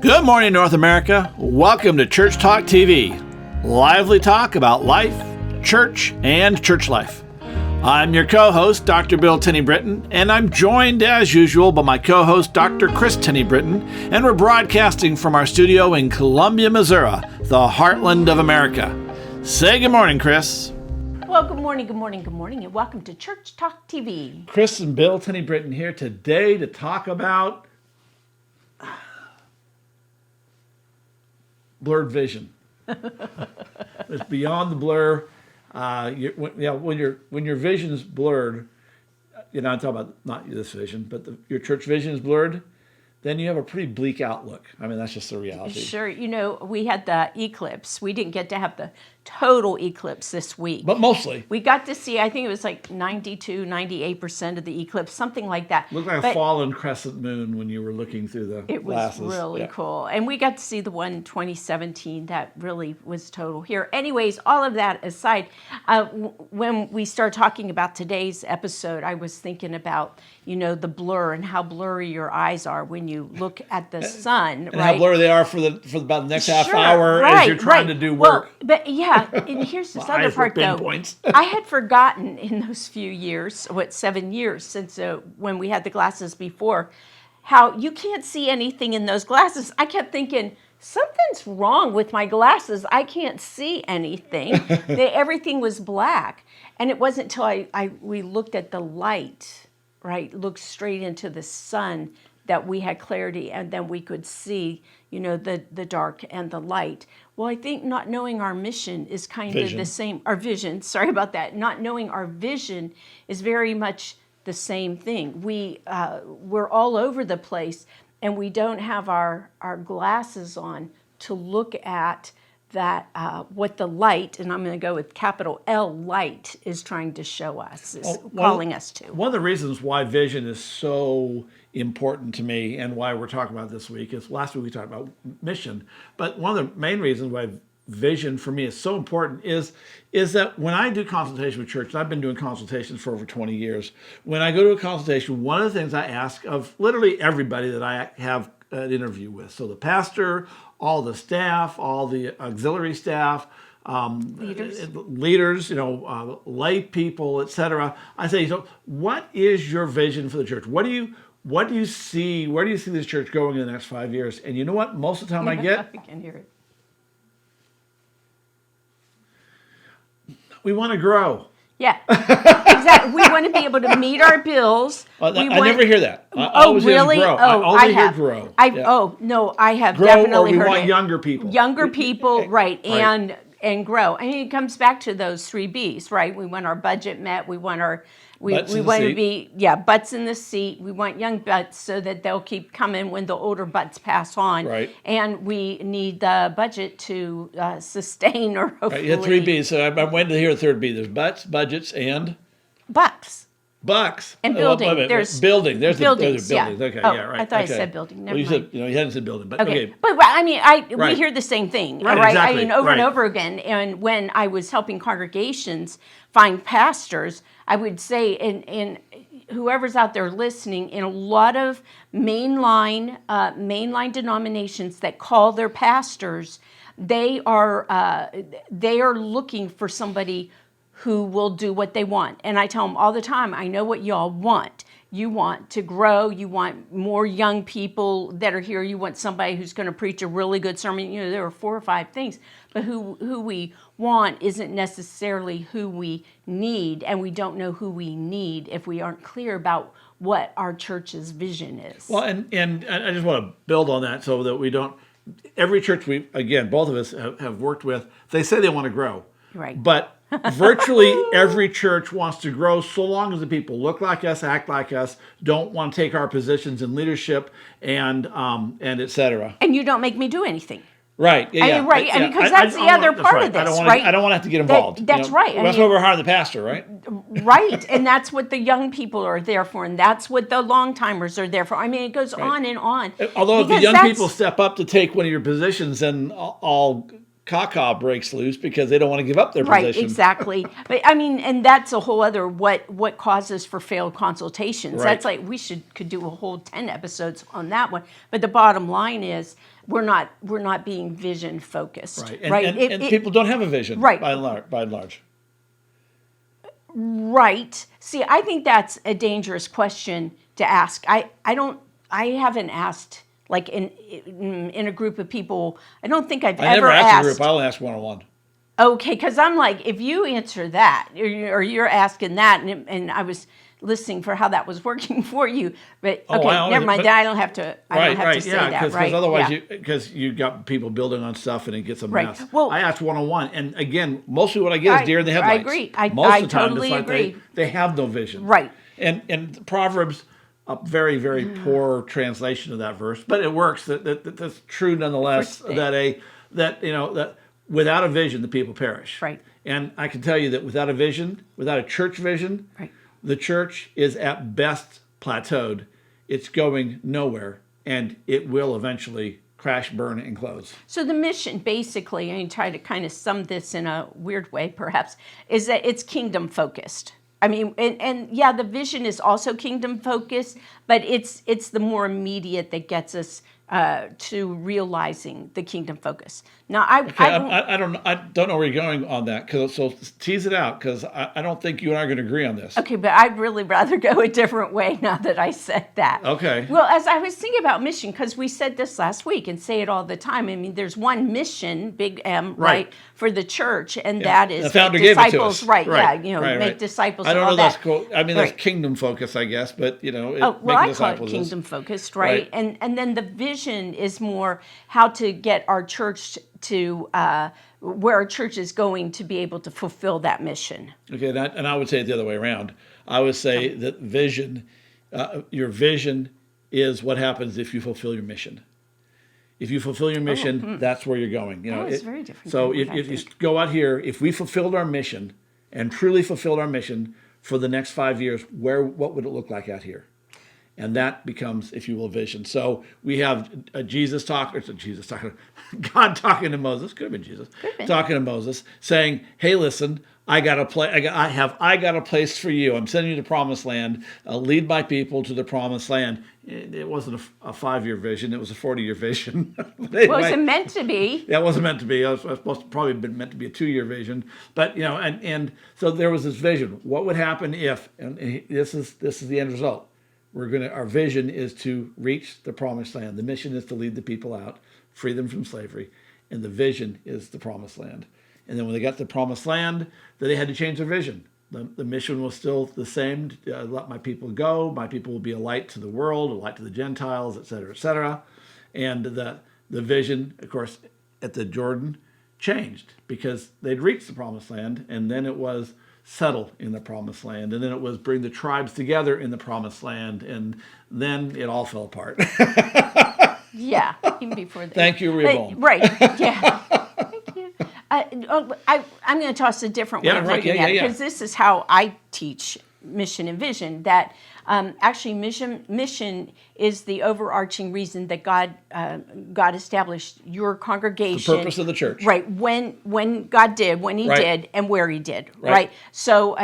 Good morning, North America. Welcome to Church Talk TV. Lively talk about life, church, and church life. I'm your co-host, Dr. Bill Tenney-Britton, and I'm joined, as usual, by my co-host, Dr. Kris Tenney-Britton, and we're broadcasting from our studio in Columbia, Missouri, the heartland of America. Say good morning, Kris. Well, good morning, and welcome to Church Talk TV. Kris and Bill Tenney-Britton here today to talk about blurred vision. It's beyond the blur. When your vision is blurred, I'm talking about not this vision, but your church vision is blurred, then you have a pretty bleak outlook. I mean, that's just the reality. Sure. We had the eclipse. We didn't get to have the total eclipse this week. But mostly. We got to see, I think it was like 92, 98% of the eclipse, something like that. Looked like a fallen crescent moon when you were looking through the glasses. It was really cool. And we got to see the one in 2017 that really was total here. Anyways, all of that aside, when we start talking about today's episode, I was thinking about, the blur and how blurry your eyes are when you look at the sun, and how blurry they are for about the next half hour as you're trying to do work. Well, but and here's this other part though. I had forgotten in those few years, 7 years since when we had the glasses before, how you can't see anything in those glasses. I kept thinking, something's wrong with my glasses. I can't see anything. Everything was black. And it wasn't until we looked at the light, right, looked straight into the sun, that we had clarity, and then we could see, the dark and the light. Well, I think not knowing our mission is kind of the same. Our vision, sorry about that. Not knowing our vision is very much the same thing. We're all over the place, and we don't have our glasses on to look at that what the light, and I'm going to go with capital L, light, is trying to show us, is calling us to. One of the reasons why vision is so important to me and why we're talking about this week is last week we talked about mission, but one of the main reasons why vision for me is so important is that when I do consultation with church, and I've been doing consultations for over 20 years, when I go to a consultation, one of the things I ask of literally everybody that I have an interview with, so the pastor, all the staff, all the auxiliary staff, leaders, lay people, etc. I say, so what is your vision for the church? What do you see? Where do you see this church going in the next 5 years? And you know what? Most of the time I get, I can hear it. We want to grow. Yeah, exactly. We want to be able to meet our bills. I never hear that. I always really? Hear grow. I always hear grow. I have grow, definitely or we heard want it. Younger people. Younger people, right, and grow. I mean, it comes back to those 3 B's, right? We want our budget met. We want our we want to be butts in the seat. We want young butts so that they'll keep coming when the older butts pass on. Right. And we need the budget to sustain or hopefully. Right, you had 3 B's. So I'm waiting to hear a third B. There's butts, budgets, and bucks. And building. There's building. There's buildings. Buildings. Okay, right. I thought I said building. Never mind. You said, you hadn't said building, but okay. But I mean, we hear the same thing, right? Exactly. I mean, over and over again. And when I was helping congregations find pastors, I would say, and whoever's out there listening, in a lot of mainline denominations that call their pastors, they are looking for somebody who will do what they want. And I tell them all the time, I know what y'all want. You want to grow. You want more young people that are here. You want somebody who's going to preach a really good sermon. There are 4 or 5 things. But who we want isn't necessarily who we need. And we don't know who we need if we aren't clear about what our church's vision is. Well, and I just want to build on that so that we don't... Every church both of us have worked with, they say they want to grow. Right. But virtually every church wants to grow so long as the people look like us, act like us, don't want to take our positions in leadership, and et cetera. And you don't make me do anything. Right. Yeah. Right. I mean, because that's the other part of this, right? I don't want to have to get involved. That's right. That's why we're hiring the pastor, right? Right. And that's what the young people are there for, and that's what the long timers are there for. I mean, it goes on and on. Although if the young people step up to take one of your positions, then I'll caca breaks loose because they don't want to give up their Right, position. exactly. But I mean, and that's a whole other what causes for failed consultations. Right. That's like could do a whole 10 episodes on that one. But the bottom line is we're not being vision focused. Right. Right. And people don't have a vision. Right. By and large. Right. See, I think that's a dangerous question to ask. I haven't asked like in a group of people. I don't think I've I never ever asked asked. a group. I only asked one-on-one. Okay, because I'm like, if you answer that, or you're asking that, and I was listening for how that was working for you, but okay, never mind. Then I don't have to. I don't have to say that, right? Because otherwise, because you got people building on stuff and it gets a mess. Well, I asked one-on-one, and again, mostly what I get is deer in the headlights. I agree. Most of the time, totally it's like agree. they have no vision. Right. And Proverbs, a very, very poor translation of that verse, but it works. That's true nonetheless. That without a vision, the people perish. Right. And I can tell you that without a vision, without a church vision, right. the church is at best plateaued. It's going nowhere, and it will eventually crash, burn, and close. So the mission, basically, I try to kind of sum this in a weird way, perhaps, is that it's kingdom focused. I mean, and yeah, the vision is also kingdom focused, but it's the more immediate that gets us to realizing the kingdom focus. Now, I don't know where you're going on that. So tease it out, because I don't think you and I are going to agree on this. Okay, but I'd really rather go a different way now that I said that. Okay. Well, as I was thinking about mission, because we said this last week and say it all the time. I mean, there's one mission, big M, right, for the church, and that is the founder make disciples, gave it to us. Right? Right. Yeah, make disciples. I don't and all know. that. That's cool. I mean, that's kingdom focus, I guess, but I call it kingdom focused, right? And then the vision is more how to get our church to where our church is going to be able to fulfill that mission. Okay, and I would say it the other way around. I would say that vision, your vision is what happens if you fulfill your mission. If you fulfill your mission, that's where you're going. It's very different. So if you go out here, if we fulfilled our mission and truly fulfilled our mission for the next 5 years, what would it look like out here? And that becomes, if you will, vision. So we have God talking to Moses, could have been Jesus, talking to Moses, saying, "Hey, listen, I got a place for you. I'm sending you to the promised land. Lead my people to the promised land." It wasn't a 5-year vision; it was a 40-year vision. Anyway, was it meant to be? Yeah, it wasn't meant to be. It was supposed to probably been meant to be a 2-year vision. But and so there was this vision. What would happen if? And this is the end result. Our vision is to reach the promised land. The mission is to lead the people out, free them from slavery, and the vision is the promised land. And then when they got to the promised land, then they had to change their vision. The mission was still the same: let my people go. My people will be a light to the world, a light to the Gentiles, et cetera, et cetera. And the vision, of course, at the Jordan changed because they'd reached the promised land, and then it was settle in the promised land, and then it was bring the tribes together in the promised land, and then it all fell apart. Yeah, even before that. Thank you, Rehoboam. Right, yeah. Thank you. I'm going to toss a different way of looking at it, because this is how I teach mission and vision, that actually mission is the overarching reason that God established your congregation. The purpose of the church. Right, when God did, when he did, and where he did, right? So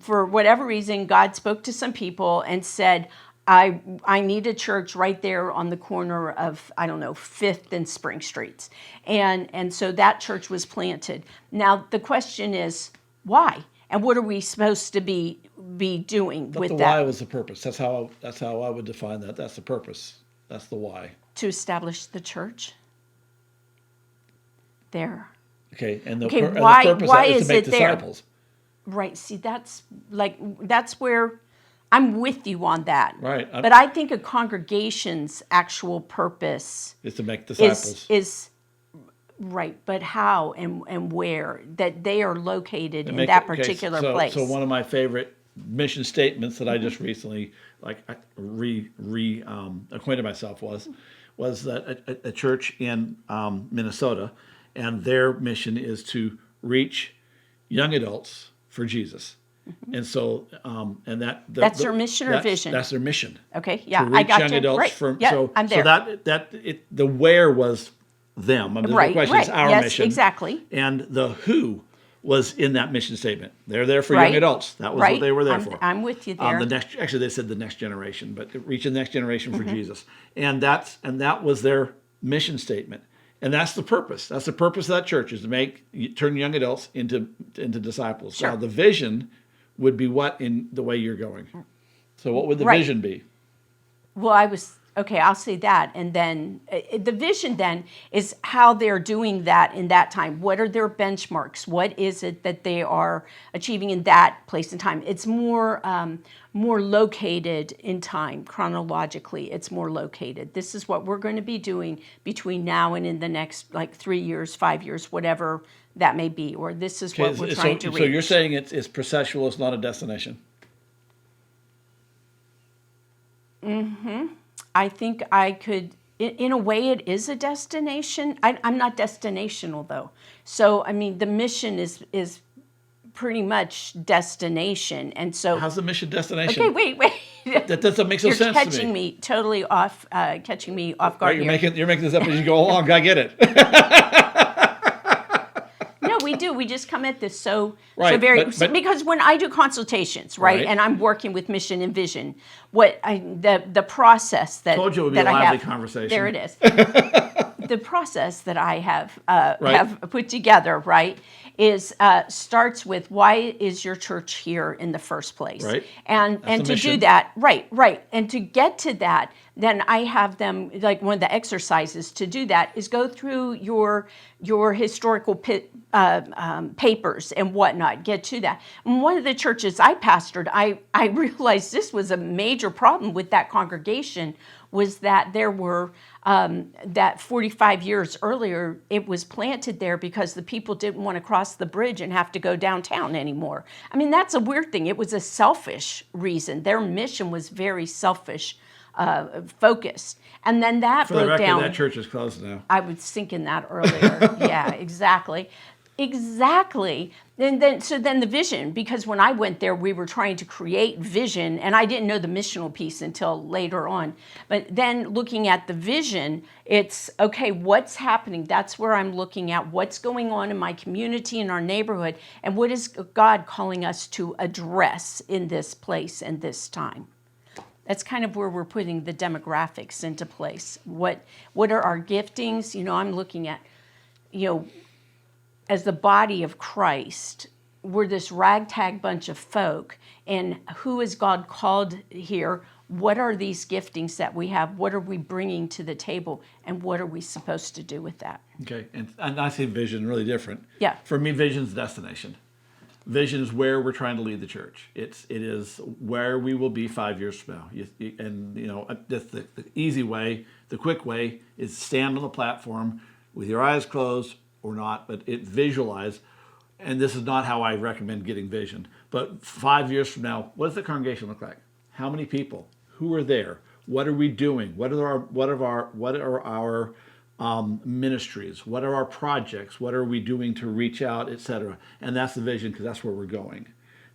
for whatever reason, God spoke to some people and said, I need a church right there on the corner of, 5th and Spring Streets. And so that church was planted. Now, the question is, why? And what are we supposed to be doing with that? The why was the purpose. That's how I would define that. That's the purpose. That's the why. To establish the church. There. Okay, and the purpose is to make disciples. There? Right. See, that's where I'm with you on that. Right. But I think a congregation's actual purpose is to make disciples. Is right, but how and where that they are located in that particular place. So one of my favorite mission statements that I just recently acquainted myself was that a church in Minnesota, and their mission is to reach young adults for Jesus. Mm-hmm. And so, that's their mission or vision. That's their mission. Okay, yeah, to reach I got young you. adults Right. from. Yeah, so I'm there. So the where was them. I mean, there's no Right, question, right. it's our Yes, mission. exactly. And the who was in that mission statement. They're there for Right. young adults. That was Right. what they were there for. I'm with you there. Actually, they said the next generation, but reaching the next generation for Jesus. And that was their mission statement. And that's the purpose. That's the purpose of that church, is to turn young adults into disciples. Sure. Now, the vision would be what in the way you're going? So what would the Right. vision be? Well, I'll say that. And then the vision then is how they're doing that in that time. What are their benchmarks? What is it that they are achieving in that place and time? It's more located in time, chronologically. It's more located. This is what we're going to be doing between now and in the next 3 years, 5 years, whatever that may be. Or this is what we're trying to reach. So you're saying it's processual, it's not a destination? I think I could, in a way, it is a destination. I'm not destinational, though. So, I mean, the mission is pretty much destination. And so. How's the mission destination? Okay, wait. That doesn't make sense to me. You're catching me totally off, catching me off guard Right, here. you're making this up as you go along. I get it. No, we do. We just come at this so Right, very but because when I do consultations, right, Right. and I'm working with mission and vision, the process that Told you it would be that a I lively have, conversation. there it is. The process that I have put together, right, is starts with why is your church here in the first place, Right. and That's the to do mission. that, right, and to get to that, then I have them, like one of the exercises to do that is go through your historical papers and whatnot, get to that. And one of the churches I pastored, I realized this was a major problem with that congregation, was that there were, that 45 years earlier, it was planted there because the people didn't want to cross the bridge and have to go downtown anymore. I mean, that's a weird thing. It was a selfish reason. Their mission was very selfish, focused. And then that For the broke record, down. that church is closed now. I was thinking that earlier. Yeah, exactly. And then the vision, because when I went there, we were trying to create vision, and I didn't know the missional piece until later on. But then looking at the vision, it's, okay, what's happening? That's where I'm looking at what's going on in my community, in our neighborhood, and what is God calling us to address in this place and this time. That's kind of where we're putting the demographics into place. What are our giftings? I'm looking at, as the body of Christ, we're this ragtag bunch of folk, and who is God called here? What are these giftings that we have? What are we bringing to the table? And what are we supposed to do with that? Okay, and I see vision really different. Yeah. For me, vision's destination. Vision is where we're trying to lead the church. It is where we will be 5 years from now. The easy way, the quick way, is stand on the platform with your eyes closed or not, but visualize. And this is not how I recommend getting vision. But 5 years from now, what does the congregation look like? How many people? Who are there? What are we doing? What are our ministries? What are our projects? What are we doing to reach out, etc.? And that's the vision, because that's where we're going.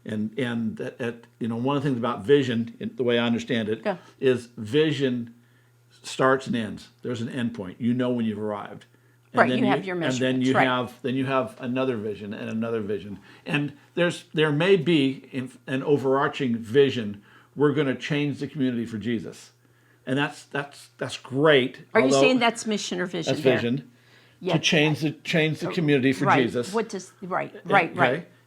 And one of the things about vision, the way I understand it, is vision starts and ends. There's an end point. You know when you've arrived. And Right, then you have your measurements, then you have another vision and another vision. And there may be an overarching vision. We're going to change the community for Jesus. And that's great. Are you saying that's mission or vision? That's vision. Yeah. To change the community for right. Jesus. Right.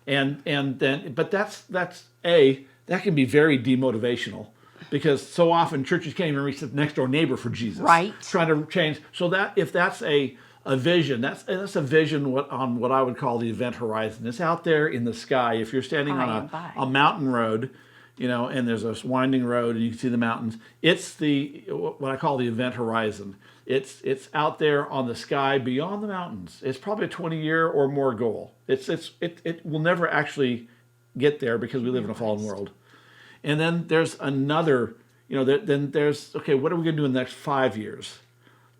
And then, but that can be very demotivational, because so often churches can't even reach the next door neighbor for Jesus. Right. Trying to change. So that if that's a vision, that's a vision on what I would call the event horizon. It's out there in the sky. If you're standing on a mountain road, and there's a winding road and you can see the mountains, it's what I call the event horizon. It's out there on the sky beyond the mountains. It's probably a 20-year or more goal. It will never actually get there because we live in a fallen world. And then there's another, then there's, okay, what are we going to do in the next 5 years?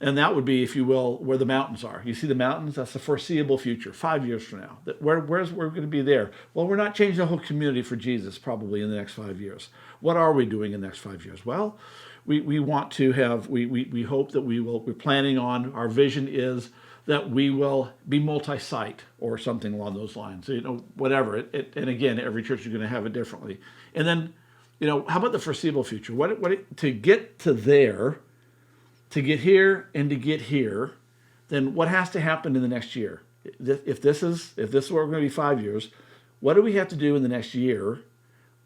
And that would be, if you will, where the mountains are. You see the mountains? That's the foreseeable future, 5 years from now. Where's we're going to be there? Well, we're not changing the whole community for Jesus probably in the next 5 years. What are we doing in the next 5 years? Well, we want to have, we hope that we're planning on, our vision is that we will be multi-site or something along those lines. So, whatever. And again, every church is going to have it differently. And then, how about the foreseeable future? What to get to there, to get here and to get here, then what has to happen in the next year? If this is where we're going to be 5 years, what do we have to do in the next year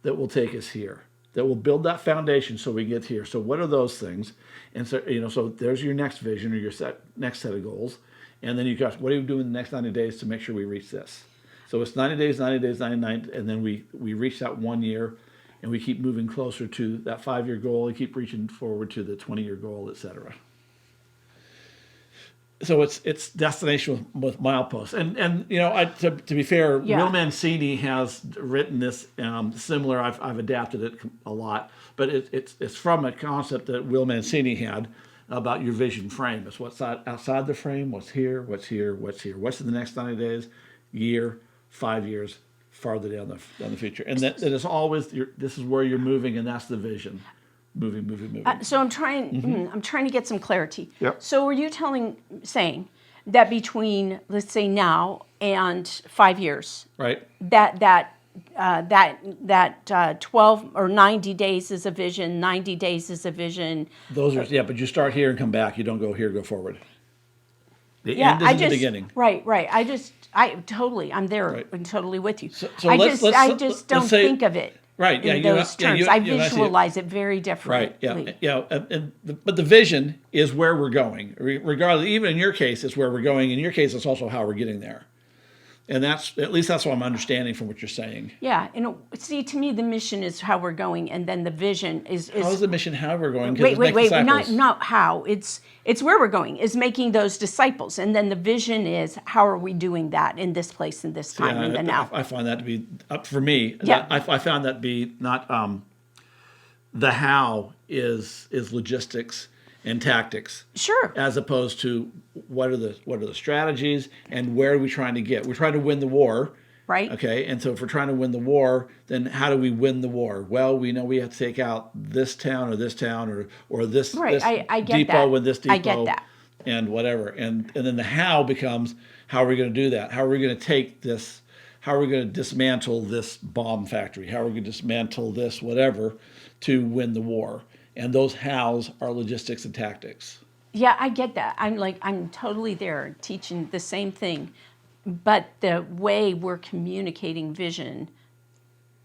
that will take us here? That will build that foundation so we get here. So what are those things? And so, so there's your next vision or your next set of goals. And then you got, what are you doing in the next 90 days to make sure we reach this? So it's 90 days, 99, and then we reach that 1 year, and we keep moving closer to that 5-year goal, and keep reaching forward to the 20-year goal, etc. So it's destination with mileposts, and to be fair, Will Mancini has written this similar. I've adapted it a lot, but it's from a concept that Will Mancini had about your vision frame. It's what's outside the frame, what's here, what's here, what's here, what's in the next 90 days, year, 5 years, farther down the future, and that is always this is where you're moving, and that's the vision. Moving. So I'm trying. I'm trying to get some clarity. Yep. So are you saying that between, let's say, now and 5 years, right? That 12 or 90 days is a vision. 90 days is a vision. Those are but you start here and come back. You don't go here, go forward. The end is the beginning. Right. I'm there. Right. I'm totally with you. So I just don't think of it. Right. In those terms, I visualize it very differently. Right. Yeah. But the vision is where we're going. Regardless, even in your case, it's where we're going. In your case, it's also how we're getting there. And that's what I'm understanding from what you're saying. Yeah. And see, to me, the mission is how we're going, and then the vision is. How is the mission how we're going? Wait. Not how. It's where we're going. Is making those disciples, and then the vision is how are we doing that in this place, in this time, in the now. I find that to be for me. Yeah. I found that to be not the how is logistics and tactics. Sure. As opposed to what are the strategies and where are we trying to get? We're trying to win the war. Right. Okay. And so if we're trying to win the war, then how do we win the war? Well, we know we have to take out this town or this this, right. this I get depot that. with this depot. I get that. And whatever. And then the how becomes how are we going to do that? How are we going to take this? How are we going to dismantle this bomb factory? How are we going to dismantle this whatever to win the war? And those hows are logistics and tactics. Yeah, I get that. I'm totally there teaching the same thing, but the way we're communicating vision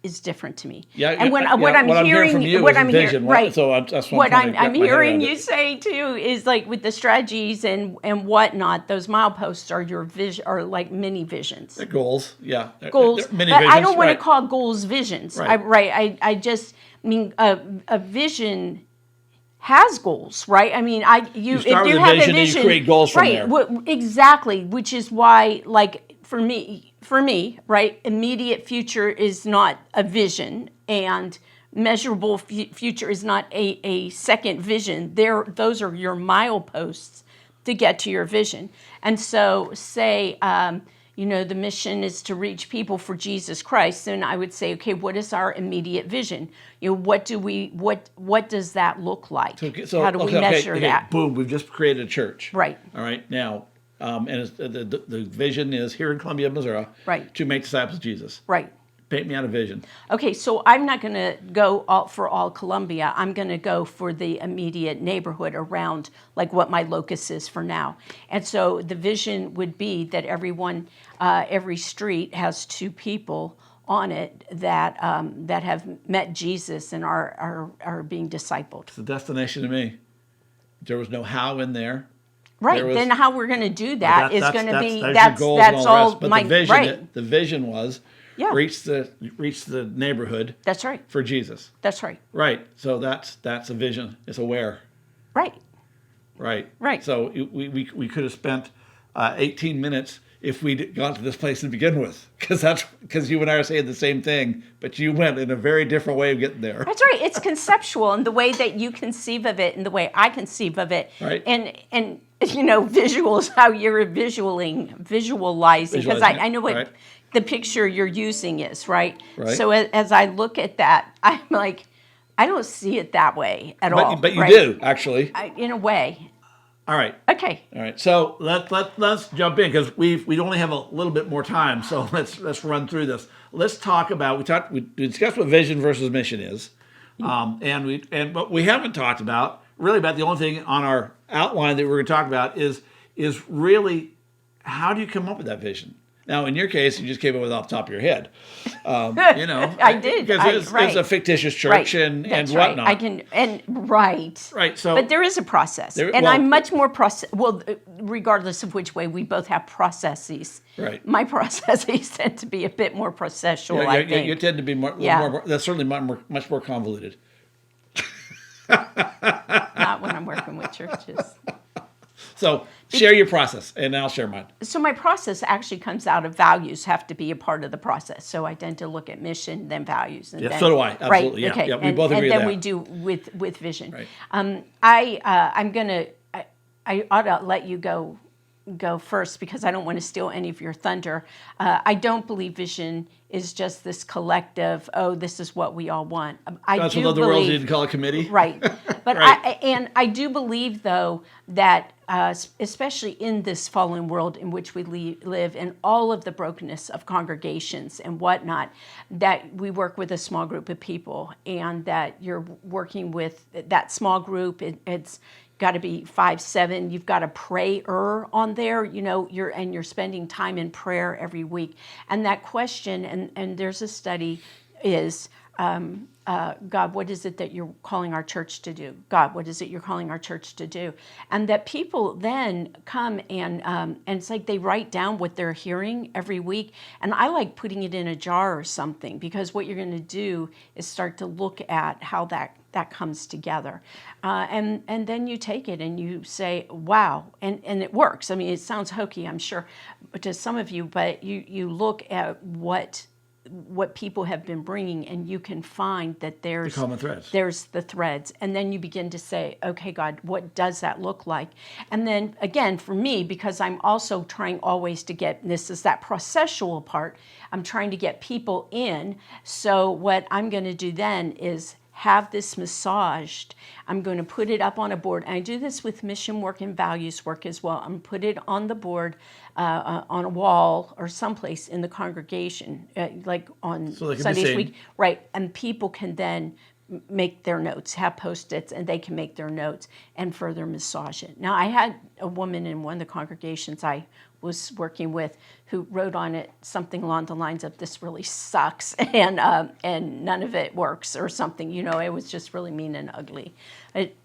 is different to me. Yeah, and what I'm hearing from you what is I'm vision, hearing, right? So that's what I'm hearing you say too is like with the strategies and whatnot. Those mileposts are your vision, are like mini visions. They're goals, yeah. Goals, they're mini but visions, I don't want to call goals visions. Right. I just mean a vision has goals, right? I mean, you start with a vision and you create goals from there. Exactly, which is why, like for me, right, immediate future is not a vision, and measurable future is not a second vision. Those are your mileposts to get to your vision. And so, say, the mission is to reach people for Jesus Christ, then I would say, okay, what is our immediate vision? What does that look like? So how do we measure that? Boom, we've just created a church. Right. All right, now, and the vision is here in Columbia, Missouri, right, to make disciples of Jesus. Right. Paint me out a vision. Okay, so I'm not going to go for all Columbia. I'm going to go for the immediate neighborhood around, like what my locus is for now. And so the vision would be that every street has 2 people on it that have met Jesus and are being discipled. It's a destination to me. There was no how in there. Right. Then how we're going to do that is going to be that's all. But my the vision, right. The vision was. Yeah. Reach the neighborhood. That's right. For Jesus. That's right. Right. So that's a vision. It's a where. Right. Right. Right. So we could have spent 18 minutes if we'd gone to this place to begin with, because you and I are saying the same thing, but you went in a very different way of getting there. That's right. It's conceptual in the way that you conceive of it and the way I conceive of it. Right. And visual is how you're visualizing, because I know what. Right. The picture you're using is, right? Right. So as I look at that, I'm like, I don't see it that way at But, all. but you right? do, actually. In a way. All right. Okay. All right. So let's jump in because we only have a little bit more time. So let's run through this. Let's talk about we discussed what vision versus mission is, but we haven't talked about really about the only thing on our outline that we're going to talk about is really how do you come up with that vision? Now, in your case, you just came up with it off the top of your head. I did. Because it's a fictitious church and whatnot. I can, right. So, but there is a process. I'm much more regardless of which way, we both have processes. Right. My processes tend to be a bit more processual, I think. You tend to be more, that's certainly much more convoluted. Not when I'm working with churches. So share your process, and I'll share mine. So my process actually comes out of values have to be a part of the process. So I tend to look at mission, then values. And then, so do I. Absolutely. Right. Okay. Yeah, we both agree with that. And then we do with vision. Right. I ought to let you go first because I don't want to steal any of your thunder. I don't believe vision is just this collective, this is what we all want. That's what the world didn't call a committee. Right. But right. I do believe, though, that especially in this fallen world in which we live and all of the brokenness of congregations and whatnot, that we work with a small group of people and that you're working with that small group. It's got to be 5, 7. You've got a prayer on there, you're spending time in prayer every week. And that question, and there's a study, is God, what is it that you're calling our church to do? God, what is it you're calling our church to do? And that people then come and it's like they write down what they're hearing every week. And I like putting it in a jar or something because what you're going to do is start to look at how that comes together. And then you take it and you say, wow, and it works. I mean, it sounds hokey, I'm sure, to some of you, but you look at what people have been bringing and you can find that there's the common threads. There's the threads. And then you begin to say, okay, God, what does that look like? And then again, for me, because I'm also trying always to get, this is that processual part, I'm trying to get people in. So what I'm going to do then is have this massaged. I'm going to put it up on a board. And I do this with mission work and values work as well. I'm put it on the board, on a wall or someplace in the congregation, like on Sundays week. Right. And people can then make their notes, have Post-its, and they can make their notes and further massage it. Now, I had a woman in one of the congregations I was working with who wrote on it something along the lines of, this really sucks, and none of it works or something. It was just really mean and ugly.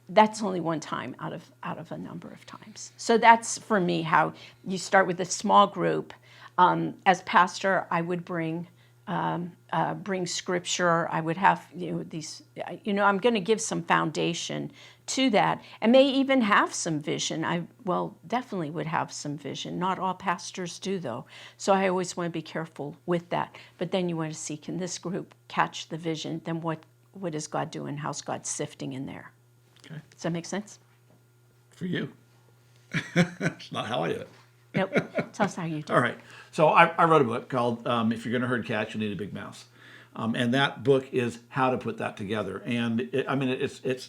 That's only one time out of a number of times. So that's, for me, how you start with a small group. As pastor, I would bring scripture. I would have these. I'm going to give some foundation to that, and may even have some vision. I definitely would have some vision. Not all pastors do, though. So I always want to be careful with that. But then you want to see, can this group catch the vision? Then what is God doing? How's God sifting in there? Okay. Does that make sense? For you. It's not how I do it. Nope. Tell us how you do it. All right. So I wrote a book called If You're Going to Herd Cats, You Need a Big Mouse. And that book is how to put that together. And it's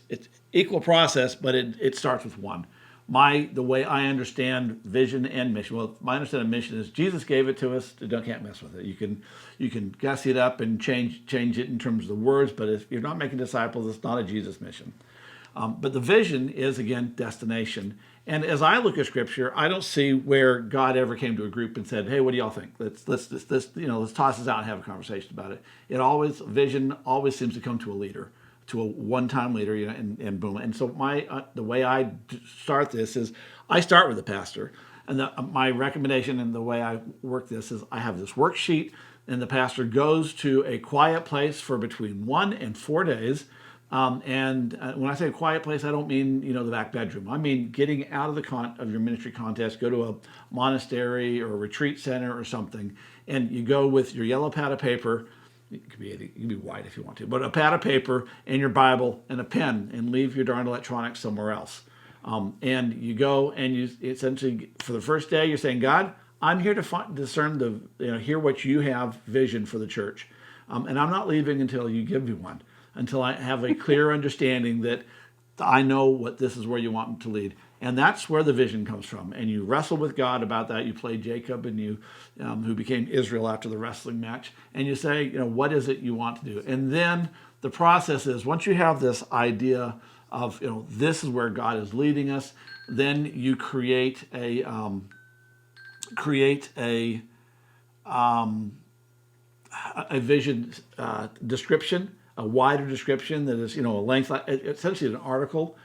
equal process, but it starts with one. The way I understand vision and mission. Well, my understanding of mission is Jesus gave it to us. Can't mess with it. You can gussy it up and change it in terms of the words, but if you're not making disciples, it's not a Jesus mission. But the vision is, again, destination. And as I look at Scripture, I don't see where God ever came to a group and said, "Hey, what do y'all think? Let's toss this out and have a conversation about it." Vision always seems to come to a leader, to a one-time leader, and boom. And so the way I start this is I start with the pastor, and my recommendation and the way I work this is I have this worksheet, and the pastor goes to a quiet place for between 1 and 4 days. And when I say a quiet place, I don't mean, the back bedroom. I mean getting out of of your ministry contest, go to a monastery or a retreat center or something, and you go with your yellow pad of paper. It could be white if you want to, but a pad of paper and your Bible and a pen, and leave your darn electronics somewhere else. And you go and you essentially, for the first day, you're saying, God, I'm here to discern hear what you have vision for the church. And I'm not leaving until you give me one. until I have a clear understanding that I know what this is where you want me to lead. And that's where the vision comes from. And you wrestle with God about that. You play Jacob, and you, who became Israel after the wrestling match. And you say, what is it you want to do? And then the process is, once you have this idea of, this is where God is leading us, then you create a vision description, a wider description that is, a length, essentially an article.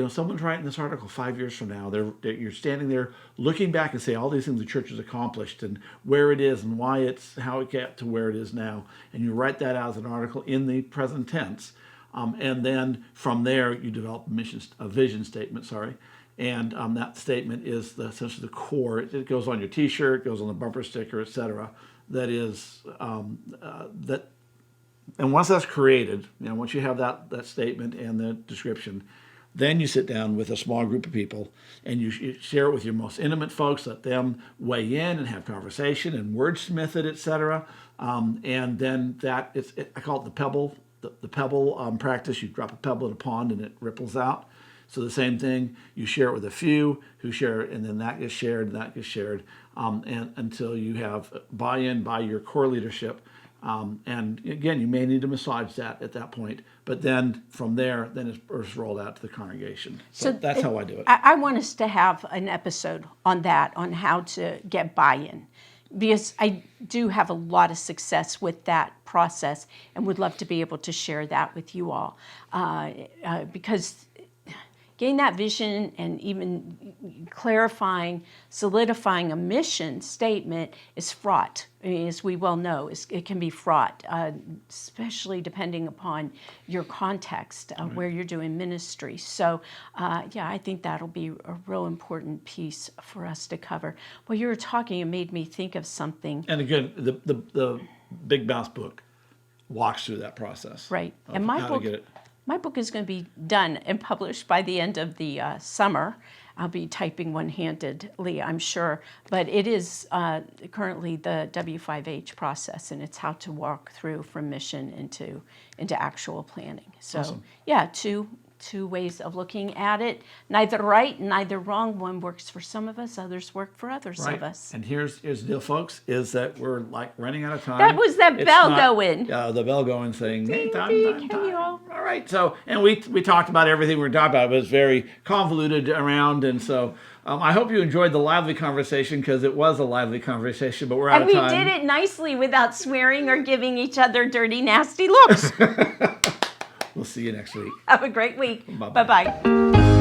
Someone's writing this article 5 years from now. You're standing there looking back and say all these things the church has accomplished and where it is and how it got to where it is now. And you write that out as an article in the present tense. And then from there, you develop a vision statement, And that statement is essentially the core. It goes on your T-shirt, goes on the bumper sticker, etc. That is that. And once that's created, once you have that statement and the description, then you sit down with a small group of people and you share it with your most intimate folks. Let them weigh in and have conversation and wordsmith it, etc. And then I call it the pebble. The pebble practice. You drop a pebble in a pond and it ripples out. So the same thing, you share it with a few who share it, and then that gets shared, and that gets shared, and until you have buy-in by your core leadership. And again, you may need to massage that at that point, but then from there, it's rolled out to the congregation. So that's how I do it. I want us to have an episode on that, on how to get buy-in, because I do have a lot of success with that process and would love to be able to share that with you all, because getting that vision and even clarifying, solidifying a mission statement is fraught. As we well know, it can be fraught, especially depending upon your context, where you're doing ministry. So, I think that'll be a real important piece for us to cover. Well, you were talking, it made me think of something. And again, the Big Mouth book walks through that process. Right. And my book is going to be done and published by the end of the summer. I'll be typing one-handedly, I'm sure. But it is currently the W5H process, and it's how to walk through from mission into actual planning. So, awesome. Two ways of looking at it. Neither right, neither wrong. One works for some of us, others work for others of us. And here's the deal, folks, is that we're like running out of time. That was that bell going. The bell going saying, ding, time. Hey, all right. So, and we talked about everything we were talking about. It was very convoluted around. And so I hope you enjoyed the lively conversation, because it was a lively conversation, but we're out of time. And we did it nicely without swearing or giving each other dirty, nasty looks. We'll see you next week. Have a great week. Bye-bye. Bye-bye.